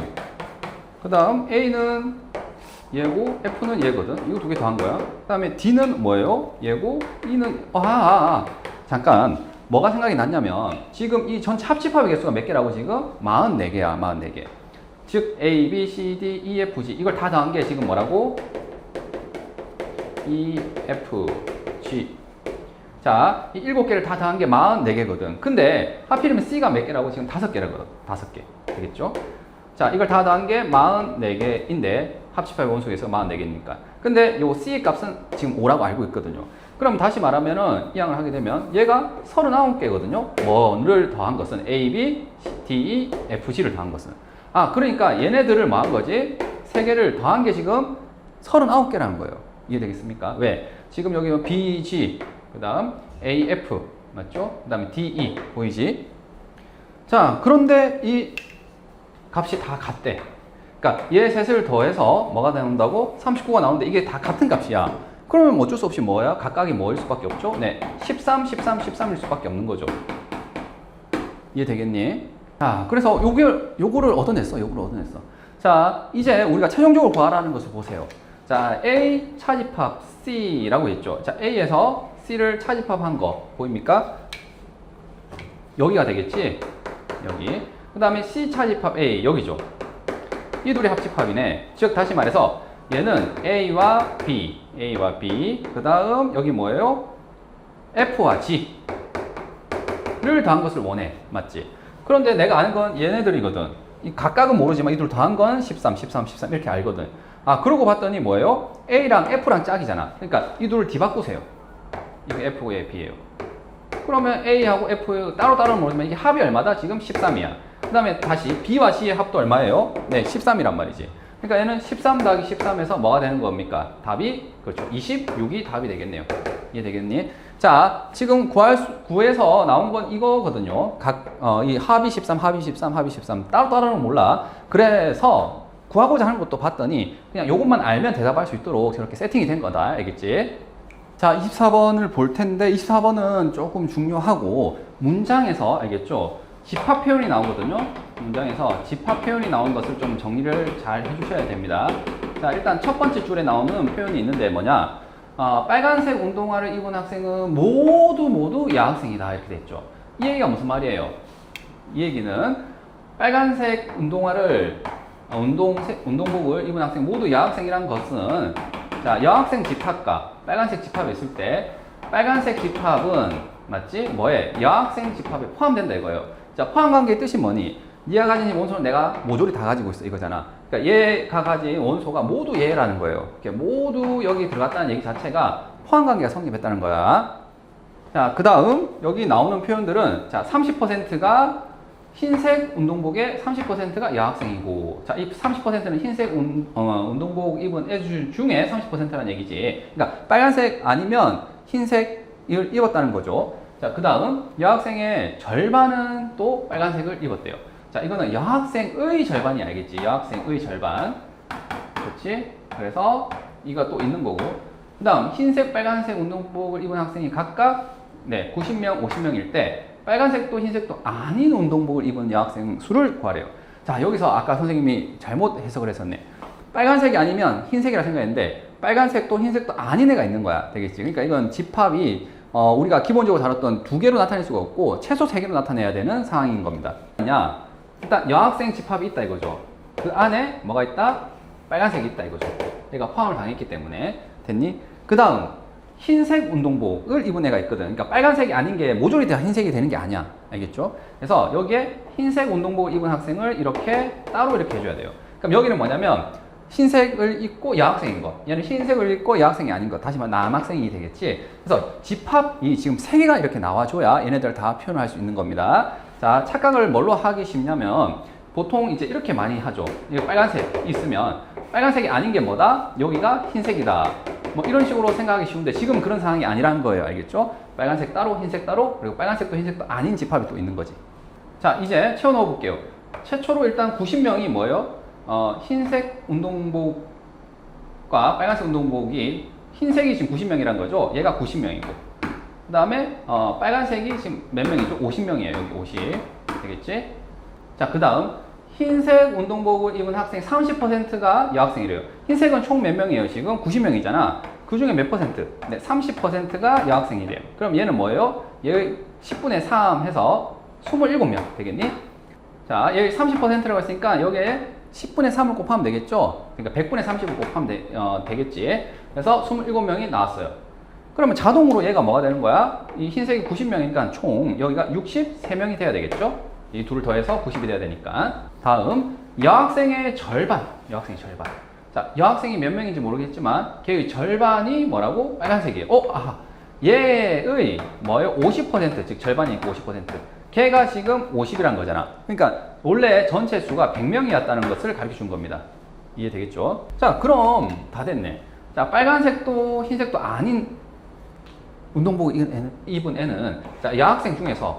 그 다음 A는 얘고 F는 얘거든. 이거 두 개 더한 거야. 그 다음에 D는 뭐예요? 얘고 E는 잠깐 뭐가 생각이 났냐면 지금 이 전체 합집합의 개수가 몇 개라고 지금? 44개야. 44개. 즉 A, B, C, D, E, F, G 이걸 다 더한 게 지금 뭐라고? E, F, G. 자, 이 7개를 다 더한 게 44개거든. 근데 하필이면 C가 몇 개라고? 지금 5개라거든. 5개. 되겠죠? 자, 이걸 다 더한 게 44개인데 합집합의 원소에서 44개니까. 근데 요 C의 값은 지금 5라고 알고 있거든요. 그럼 다시 말하면은 이 양을 하게 되면 얘가 39개거든요. 뭐를 더한 것은 A, B, D, E, F, G를 더한 것은. 그러니까 얘네들을 뭐 한 거지? 3개를 더한 게 지금 39개라는 거예요. 이해되겠습니까? 왜? 지금 여기 B, G, 그 다음 A, F, 맞죠? 그 다음에 D, E, 보이지? 자, 그런데 이 값이 다 같대. 그러니까 얘 셋을 더해서 뭐가 나온다고? 39가 나오는데 이게 다 같은 값이야. 그러면 어쩔 수 없이 뭐야? 각각이 뭐일 수밖에 없죠? 네, 13, 13, 13일 수밖에 없는 거죠. 이해되겠니? 자, 그래서 요거를 얻어냈어. 자, 이제 우리가 최종적으로 구하라는 것을 보세요. 자, A 차집합 C라고 했죠. 자, A에서 C를 차집합한 거 보입니까? 여기가 되겠지? 여기. 그 다음에 C 차집합 A 여기죠. 이 둘이 합집합이네. 즉 다시 말해서 얘는 A와 B, 그 다음 여기 뭐예요? F와 G를 더한 것을 원해. 맞지? 그런데 내가 아는 건 얘네들이거든. 이 각각은 모르지만 이 둘 더한 건 13, 13, 13 이렇게 알거든. 그러고 봤더니 뭐예요? A랑 F랑 짝이잖아. 그러니까 이 둘을 뒤바꾸세요. 이거 F고 B예요. 그러면 A하고 F 따로따로 모르면 이게 합이 얼마다? 지금 13이야. 그 다음에 다시 B와 C의 합도 얼마예요? 네, 13이란 말이지. 그러니까 얘는 13 더하기 13에서 뭐가 되는 겁니까? 답이, 그렇죠. 26이 답이 되겠네요. 이해되겠니? 자, 지금 구해서 나온 건 이거거든요. 이 합이 13, 합이 13, 합이 13. 따로따로는 몰라. 그래서 구하고자 하는 것도 봤더니 그냥 요것만 알면 대답할 수 있도록 저렇게 세팅이 된 거다. 알겠지? 자, 24번을 볼 텐데 24번은 조금 중요하고 문장에서 알겠죠? 집합 표현이 나오거든요. 문장에서 집합 표현이 나온 것을 좀 정리를 잘 해주셔야 됩니다. 자, 일단 첫 번째 줄에 나오는 표현이 있는데 뭐냐? 빨간색 운동화를 입은 학생은 모두 여학생이다 이렇게 됐죠. 이 얘기가 무슨 말이에요? 이 얘기는 빨간색 운동복을 입은 학생 모두 여학생이란 것은 자, 여학생 집합과 빨간색 집합이 있을 때 빨간색 집합은 맞지? 뭐에? 여학생 집합에 포함된다 이거예요. 자, 포함관계의 뜻이 뭐니? 얘가 가진 원소는 내가 모조리 다 가지고 있어 이거잖아. 그러니까 얘가 가진 원소가 모두 얘라는 거예요. 모두 여기 들어갔다는 얘기 자체가 포함관계가 성립했다는 거야. 자, 그 다음 여기 나오는 표현들은 자, 30%가 흰색 운동복에 30%가 여학생이고, 자, 이 30%는 흰색 운동복 입은 애들 중에 30%라는 얘기지. 그러니까 빨간색 아니면 흰색을 입었다는 거죠. 자, 그 다음 여학생의 절반은 또 빨간색을 입었대요. 자, 이거는 여학생의 절반이 알겠지? 여학생의 절반. 그렇지? 그래서 이거 또 있는 거고. 그 다음 흰색, 빨간색 운동복을 입은 학생이 각각 90명, 50명일 때 빨간색도 흰색도 아닌 운동복을 입은 여학생 수를 구하래요. 자, 여기서 아까 선생님이 잘못 해석을 했었네. 빨간색이 아니면 흰색이라 생각했는데 빨간색도 흰색도 아닌 애가 있는 거야. 되겠지? 그러니까 이건 집합이 우리가 기본적으로 다뤘던 2개로 나타낼 수가 없고 최소 3개로 나타내야 되는 상황인 겁니다. 일단 여학생 집합이 있다 이거죠. 그 안에 뭐가 있다? 빨간색이 있다 이거죠. 얘가 포함을 당했기 때문에. 됐니? 그 다음 흰색 운동복을 입은 애가 있거든. 그러니까 빨간색이 아닌 게 모조리 다 흰색이 되는 게 아니야. 알겠죠? 그래서 여기에 흰색 운동복을 입은 학생을 이렇게 따로 이렇게 해줘야 돼요. 그럼 여기는 뭐냐면 흰색을 입고 여학생인 거, 얘는 흰색을 입고 여학생이 아닌 거, 다시 말해 남학생이 되겠지. 그래서 집합이 지금 3개가 이렇게 나와줘야 얘네들 다 표현할 수 있는 겁니다. 자, 착각을 뭘로 하기 쉽냐면 보통 이제 이렇게 많이 하죠. 이거 빨간색 있으면 빨간색이 아닌 게 뭐다? 여기가 흰색이다. 뭐 이런 식으로 생각하기 쉬운데 지금 그런 상황이 아니라는 거예요. 알겠죠? 빨간색 따로 흰색 따로 그리고 빨간색도 흰색도 아닌 집합이 또 있는 거지. 자, 이제 채워 넣어 볼게요. 최초로 일단 90명이 뭐예요? 흰색 운동복과 빨간색 운동복이 흰색이 지금 90명이란 거죠. 얘가 90명이고 그 다음에 빨간색이 지금 몇 명이죠? 50명이에요. 여기 50 되겠지? 자, 그 다음 흰색 운동복을 입은 학생 30%가 여학생이래요. 흰색은 총 몇 명이에요? 지금 90명이잖아. 그 중에 몇 퍼센트? 네, 30%가 여학생이래요. 그럼 얘는 뭐예요? 얘 10분의 3 해서 27명 되겠니? 자, 여기 30%라고 했으니까 여기에 10분의 3을 곱하면 되겠죠? 그러니까 100분의 30을 곱하면 되겠지? 그래서 27명이 나왔어요. 그러면 자동으로 얘가 뭐가 되는 거야? 이 흰색이 90명이니까 총 여기가 63명이 돼야 되겠죠? 이 둘을 더해서 90이 돼야 되니까. 다음, 여학생의 절반. 여학생의 절반. 자, 여학생이 몇 명인지 모르겠지만 걔의 절반이 뭐라고? 빨간색이에요. 얘의 뭐예요? 50%, 즉 절반이니까 50%. 걔가 지금 50이란 거잖아. 그러니까 원래 전체 수가 100명이었다는 것을 가르쳐 준 겁니다. 이해되겠죠? 자, 그럼 다 됐네. 자, 빨간색도 흰색도 아닌 운동복 입은 애는 자, 여학생 중에서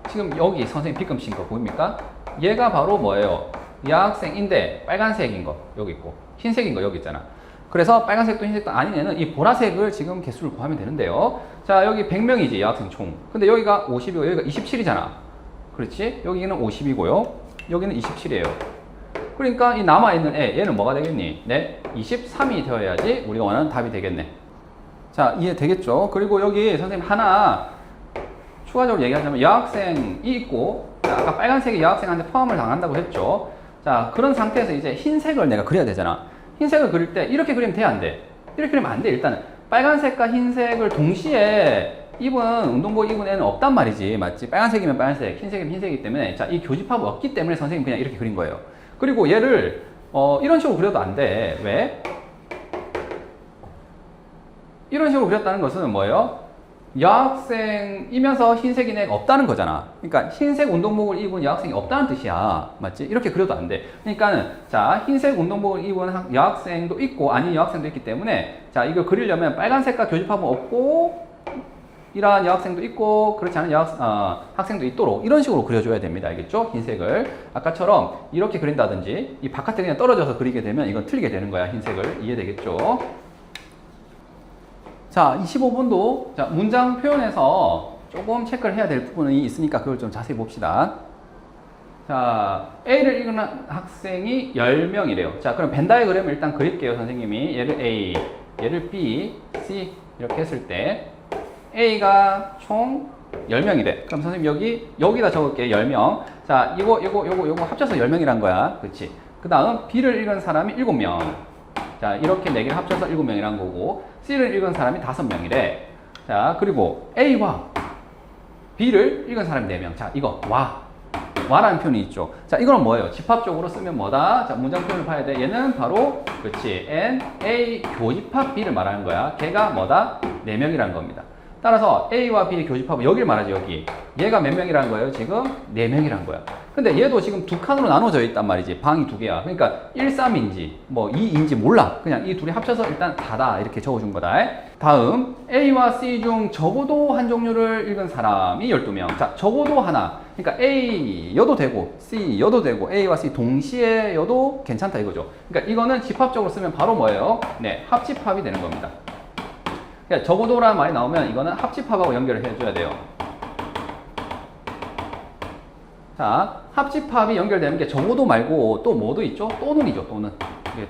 지금 여기 선생님 빗금 친 거 보입니까? 얘가 바로 뭐예요? 여학생인데 빨간색인 거 여기 있고 흰색인 거 여기 있잖아. 그래서 빨간색도 흰색도 아닌 애는 이 보라색을 지금 개수를 구하면 되는데요. 자, 여기 100명이지 여학생 총. 근데 여기가 50이고 여기가 27이잖아. 그렇지? 여기는 50이고요. 여기는 27이에요. 그러니까 이 남아있는 애, 얘는 뭐가 되겠니? 네, 23이 되어야지 우리가 원하는 답이 되겠네. 자, 이해되겠죠? 그리고 여기 선생님 하나 추가적으로 얘기하자면 여학생이 있고 아까 빨간색이 여학생한테 포함을 당한다고 했죠. 자, 그런 상태에서 이제 흰색을 내가 그려야 되잖아. 흰색을 그릴 때 이렇게 그리면 돼, 안 돼? 이렇게 그리면 안 돼. 일단은 빨간색과 흰색을 동시에 운동복 입은 애는 없단 말이지. 맞지? 빨간색이면 빨간색, 흰색이면 흰색이기 때문에 자, 이 교집합이 없기 때문에 선생님 그냥 이렇게 그린 거예요. 그리고 얘를 이런 식으로 그려도 안 돼. 왜? 이런 식으로 그렸다는 것은 뭐예요? 여학생이면서 흰색인 애가 없다는 거잖아. 그러니까 흰색 운동복을 입은 여학생이 없다는 뜻이야. 맞지? 이렇게 그려도 안 돼. 그러니까는 자, 흰색 운동복을 입은 여학생도 있고 아닌 여학생도 있기 때문에 자, 이걸 그리려면 빨간색과 교집합은 없고 이러한 여학생도 있고 그렇지 않은 학생도 있도록 이런 식으로 그려줘야 됩니다. 알겠죠? 흰색을 아까처럼 이렇게 그린다든지 이 바깥에 그냥 떨어져서 그리게 되면 이건 틀리게 되는 거야. 흰색을. 이해되겠죠? 자, 25번도 자, 문장 표현에서 조금 체크를 해야 될 부분이 있으니까 그걸 좀 자세히 봅시다. 자, A를 읽은 학생이 10명이래요. 자, 그럼 벤 다이그램을 일단 그릴게요. 선생님이 얘를 A, 얘를 B, C 이렇게 했을 때 A가 총 10명이래. 그럼 선생님 여기다 적을게. 10명. 자, 이거 합쳐서 10명이란 거야. 그렇지? 그 다음 B를 읽은 사람이 7명. 자, 이렇게 4개를 합쳐서 7명이란 거고 C를 읽은 사람이 5명이래. 자, 그리고 A와 B를 읽은 사람이 4명. 자, 이거 와라는 표현이 있죠. 자, 이거는 뭐예요? 집합적으로 쓰면 뭐다? 자, 문장 표현을 봐야 돼. 얘는 바로 그렇지. N, A 교집합 B를 말하는 거야. 걔가 뭐다? 4명이라는 겁니다. 따라서 A와 B의 교집합은 여기를 말하죠. 여기. 얘가 몇 명이라는 거예요? 지금 4명이라는 거야. 근데 얘도 지금 두 칸으로 나눠져 있단 말이지. 방이 2개야. 그러니까 1, 3인지 뭐 2인지 몰라. 그냥 이 둘이 합쳐서 일단 다다 이렇게 적어준 거다. 다음 A와 C 중 적어도 한 종류를 읽은 사람이 12명. 자, 적어도 하나. 그러니까 A 여도 되고 C 여도 되고 A와 C 동시에 여도 괜찮다 이거죠. 그러니까 이거는 집합적으로 쓰면 바로 뭐예요? 네, 합집합이 되는 겁니다. 그러니까 적어도라는 말이 나오면 이거는 합집합하고 연결을 해줘야 돼요. 자, 합집합이 연결되는 게 적어도 말고 또 뭐도 있죠? 또는이죠, 또는.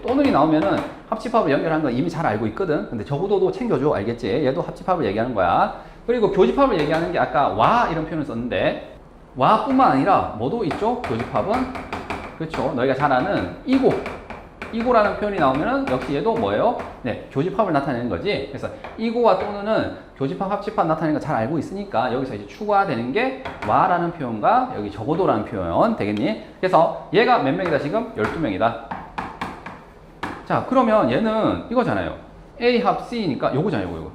또는이 나오면은 합집합을 연결하는 건 이미 잘 알고 있거든. 근데 적어도도 챙겨줘, 알겠지? 얘도 합집합을 얘기하는 거야. 그리고 교집합을 얘기하는 게 아까 와 이런 표현을 썼는데 와뿐만 아니라 뭐도 있죠? 교집합은 그렇죠. 너희가 잘 아는 이고라는 표현이 나오면은 역시 얘도 뭐예요? 네, 교집합을 나타내는 거지. 그래서 이고와 또는은 교집합, 합집합 나타내는 거 잘 알고 있으니까 여기서 이제 추가되는 게 와라는 표현과 여기 적어도라는 표현 되겠니? 그래서 얘가 몇 명이다 지금? 12명이다. 자, 그러면 얘는 이거잖아요. A 합 C니까 요거잖아요, 요거.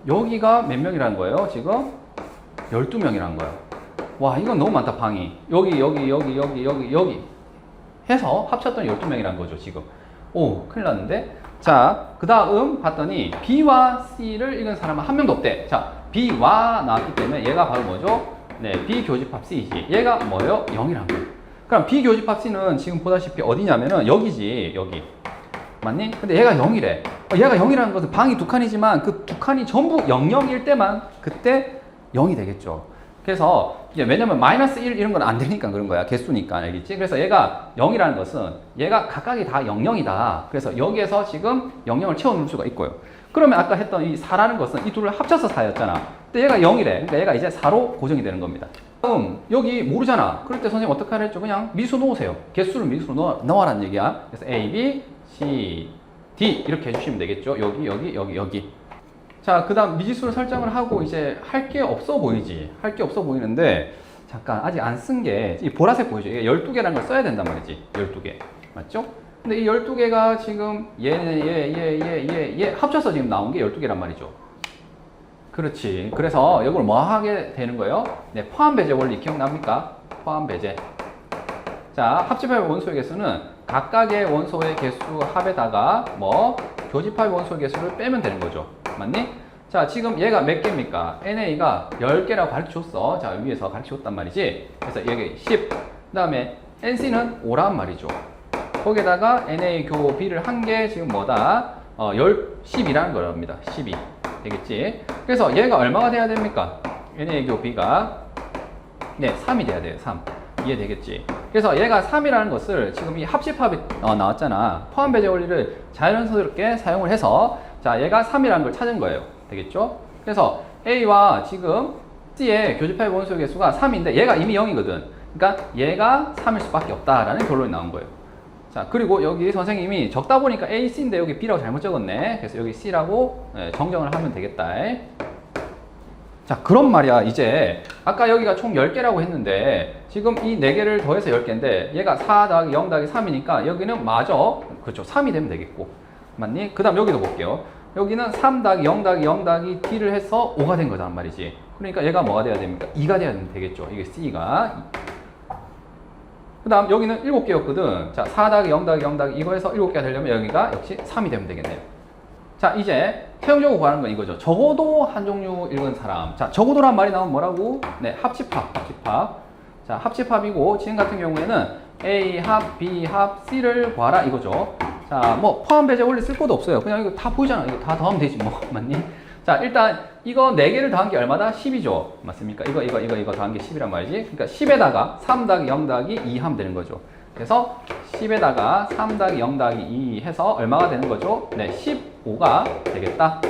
여기가 몇 명이라는 거예요, 지금? 12명이라는 거야. 와, 이건 너무 많다, 방이. 여기. 해서 합쳤더니 12명이란 거죠, 지금. 오, 큰일 났는데. 자, 그 다음 봤더니 B와 C를 읽은 사람은 한 명도 없대. 자, B와 나왔기 때문에 얘가 바로 뭐죠? 네, B교집합 C이지. 얘가 뭐예요? 0이란 거예요. 그럼 B교집합 C는 지금 보다시피 어디냐면은 여기지, 여기. 맞니? 근데 얘가 0이래. 얘가 0이라는 것은 방이 두 칸이지만 그 두 칸이 전부 00일 때만 그때 0이 되겠죠. 그래서 이제 왜냐면 마이너스 1 이런 건 안 되니까 그런 거야. 개수니까. 알겠지? 그래서 얘가 0이라는 것은 얘가 각각이 다 00이다. 그래서 여기에서 지금 00을 채워놓을 수가 있고요. 그러면 아까 했던 이 4라는 것은 이 둘을 합쳐서 4였잖아. 근데 얘가 0이래. 그러니까 얘가 이제 4로 고정이 되는 겁니다. 다음 여기 모르잖아. 그럴 때 선생님 어떻게 하랬죠? 그냥 미수 놓으세요. 개수를 미수로 넣어라는 얘기야. 그래서 A, B, C, D 이렇게 해주시면 되겠죠. 여기. 자, 그 다음 미지수를 설정을 하고 이제 할 게 없어 보이지. 할 게 없어 보이는데 잠깐 아직 안 쓴 게 이 보라색 보이죠? 이게 12개라는 걸 써야 된단 말이지. 12개. 맞죠? 근데 이 12개가 지금 얘 합쳐서 지금 나온 게 12개란 말이죠. 그렇지. 그래서 이걸 뭐 하게 되는 거예요? 네, 포함 배제 원리 기억납니까? 포함 배제. 자, 합집합의 원소의 개수는 각각의 원소의 개수 합에다가 뭐 교집합의 원소의 개수를 빼면 되는 거죠. 맞니? 자, 지금 얘가 몇 개입니까? NA가 10개라고 가르쳐줬어. 자, 위에서 가르쳐줬단 말이지. 그래서 여기 10. 그 다음에 NC는 5란 말이죠. 거기에다가 NA 교 B를 한 개 지금 뭐다? 10이라는 거랍니다. 12. 되겠지? 그래서 얘가 얼마가 돼야 됩니까? NA 교 B가 네, 3이 돼야 돼요. 3. 이해되겠지? 그래서 얘가 3이라는 것을 지금 이 합집합이 나왔잖아. 포함 배제 원리를 자연스럽게 사용을 해서 자, 얘가 3이라는 걸 찾은 거예요. 되겠죠? 그래서 A와 지금 C의 교집합의 원소 개수가 3인데 얘가 이미 0이거든. 그러니까 얘가 3일 수밖에 없다라는 결론이 나온 거예요. 자, 그리고 여기 선생님이 적다 보니까 A, C인데 여기 B라고 잘못 적었네. 그래서 여기 C라고 정정을 하면 되겠다. 자, 그런 말이야. 이제 아까 여기가 총 10개라고 했는데 지금 이 4개를 더해서 10개인데 얘가 4 더하기 0 더하기 3이니까 여기는 마저 그렇죠. 3이 되면 되겠고. 맞니? 그 다음 여기도 볼게요. 여기는 3 더하기 0 더하기 0 더하기 D를 해서 5가 된 거란 말이지. 그러니까 얘가 뭐가 돼야 됩니까? 2가 돼야 되겠죠. 이게 C가. 그 다음 여기는 7개였거든. 자, 4 더하기 0 더하기 0 더하기 이거 해서 7개가 되려면 여기가 역시 3이 되면 되겠네요. 자, 이제 태용적으로 구하는 건 이거죠. 적어도 한 종류 읽은 사람. 자, 적어도란 말이 나오면 뭐라고? 네, 합집합. 자, 합집합이고 지금 같은 경우에는 A 합, B 합, C를 구하라 이거죠. 자, 뭐 포함 배제 원리 쓸 것도 없어요. 그냥 이거 다 보이잖아. 이거 다 더하면 되지 뭐. 맞니? 자, 일단 이거 4개를 더한 게 얼마다? 10이죠. 맞습니까? 이거 더한 게 10이란 말이지. 그러니까 10에다가 3 더하기 0 더하기 2 하면 되는 거죠. 그래서 10에다가 3 더하기 0 더하기 2 해서 얼마가 되는 거죠? 네, 15가 되겠다.